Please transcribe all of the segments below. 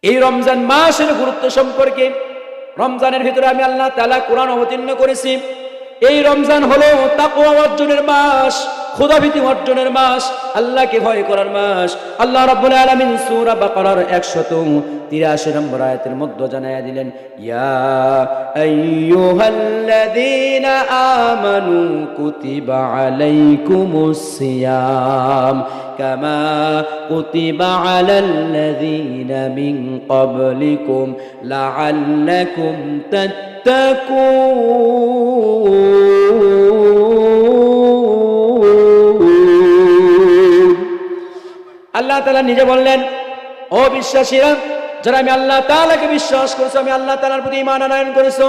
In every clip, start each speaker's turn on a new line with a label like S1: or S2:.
S1: এই রমজান মাসের গুরুত্ব সম্পর্কে রমজানের ভিতরে আমি আল্লাহ তাআলা কোরআন অবতীর্ণ করেছি। এই রমজান হলো তাকওয়া অর্জনের মাস, খোদাভীতি অর্জনের মাস, আল্লাহকে ভয় করার মাস। আল্লাহ রাব্বুল আলামিন সূরা বাকারার 183 নম্বর আয়াতের মধ্যে জানায়া দিলেন, ইয়া আইয়ুহাল্লাযীনা আমানু কুতিবা আলাইকুমুস সিয়াম কামা কুতিবা আলাল্লাযীনা মিন ক্বাবলিকুম লাআল্লাকুম তাত্তাকুন। আল্লাহ তাআলা নিজে বললেন, ও বিশ্বাসীরা, যারা আমি আল্লাহ তাআলাকে বিশ্বাস করেছো, আমি আল্লাহ তাআলার প্রতি ঈমান আনয়ন করেছো,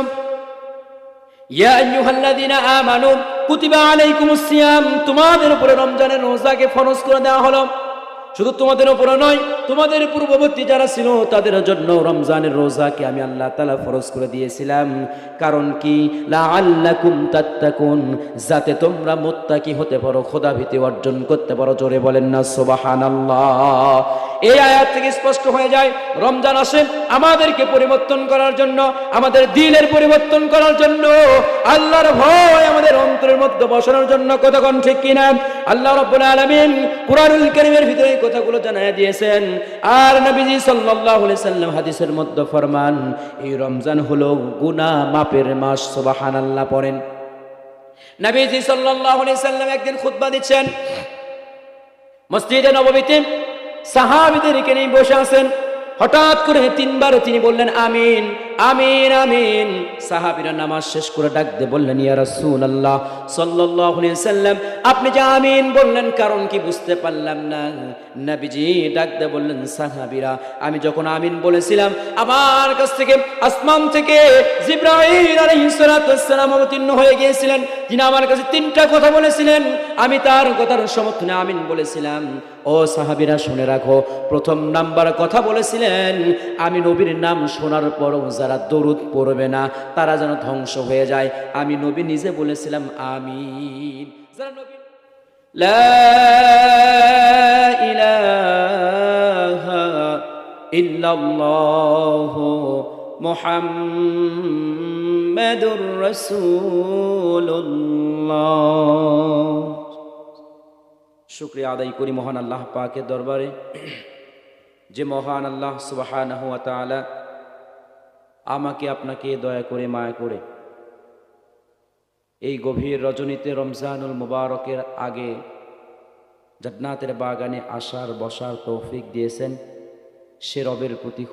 S1: ইয়া আইয়ুহাল্লাযীনা আমানু কুতিবা আলাইকুমুস সিয়াম, তোমাদের উপরে রমজানের রোজাকে ফরজ করে দেওয়া হলো। শুধু তোমাদের উপরে নয়, তোমাদের পূর্ববর্তী যারা ছিল তাদের জন্য রমজানের রোজাকে আমি আল্লাহ তাআলা ফরজ করে দিয়েছিলাম। কারণ কি? লাআল্লাকুম তাত্তাকুন, যাতে তোমরা মুত্তাকি হতে পারো, খোদাভীতি অর্জন করতে পারো। জোরে বলেন না সুবহানাল্লাহ। এই আয়াত থেকে স্পষ্ট হয়ে যায় রমজান আসে আমাদেরকে পরিবর্তন করার জন্য, আমাদের দিলের পরিবর্তন করার জন্য, আল্লাহর ভয় আমাদের অন্তরের মধ্যে বসানোর জন্য। কতক্ষণ ঠিক কিনা? আল্লাহ রাব্বুল আলামিন কুরআনুল কারীমের ভিতরে এই কথাগুলো জানায়া দিয়েছেন। আর নবীজি সাল্লাল্লাহু আলাইহি সাল্লাম হাদিসের মধ্যে ফরমান, এই রমজান হলো গুনাহ মাপের মাস। সুবহানাল্লাহ পড়েন। নবীজি সাল্লাল্লাহু আলাইহি সাল্লাম একদিন খুতবা দিচ্ছেন মসজিদে নববীতে, সাহাবীদেরকে নিয়ে বসে আছেন। হঠাৎ করে তিনবার তিনি বললেন আমিন আমিন আমিন। সাহাবীরা নামাজ শেষ করে ডাক দিয়ে বললেন, ইয়া রাসূলুল্লাহ সাল্লাল্লাহু আলাইহি সাল্লাম, আপনি যে আমিন বললেন কারণ কি বুঝতে পারলাম না। নবীজি ডাক দিয়ে বললেন, সাহাবীরা, আমি যখন আমিন বলেছিলাম আমার কাছ থেকে আসমান থেকে জিবরাইল আলাইহিস সালাতু ওয়াস সালাম অবতীর্ণ হয়ে গিয়েছিলেন। তিনি আমার কাছে তিনটা কথা বলেছিলেন, আমি তার কথার সমর্থনে আমিন বলেছিলাম। ও সাহাবীরা শুনে রাখো, প্রথম নাম্বার কথা বলেছিলেন, আমি নবীর নাম শোনার পরও যারা দরুদ পড়বে না তারা যেন ধ্বংস হয়ে যায়। আমি নবী নিজে বলেছিলাম আমিন। যারা নবী লা ইলাহা ইল্লাল্লাহু মুহাম্মাদুর রাসূলুল্লাহ। শুকরিয়া আদায় করি মহান আল্লাহ পাকের দরবারে, যে মহান আল্লাহ সুবহানাহু ওয়া তাআলা আমাকে আপনাকে দয়া করে মায়া করে এই গভীর রজনীতে রমজানুল মুবারকের আগে জান্নাতের বাগানে আসার বসার তৌফিক দিয়েছেন। সে রবের প্রতি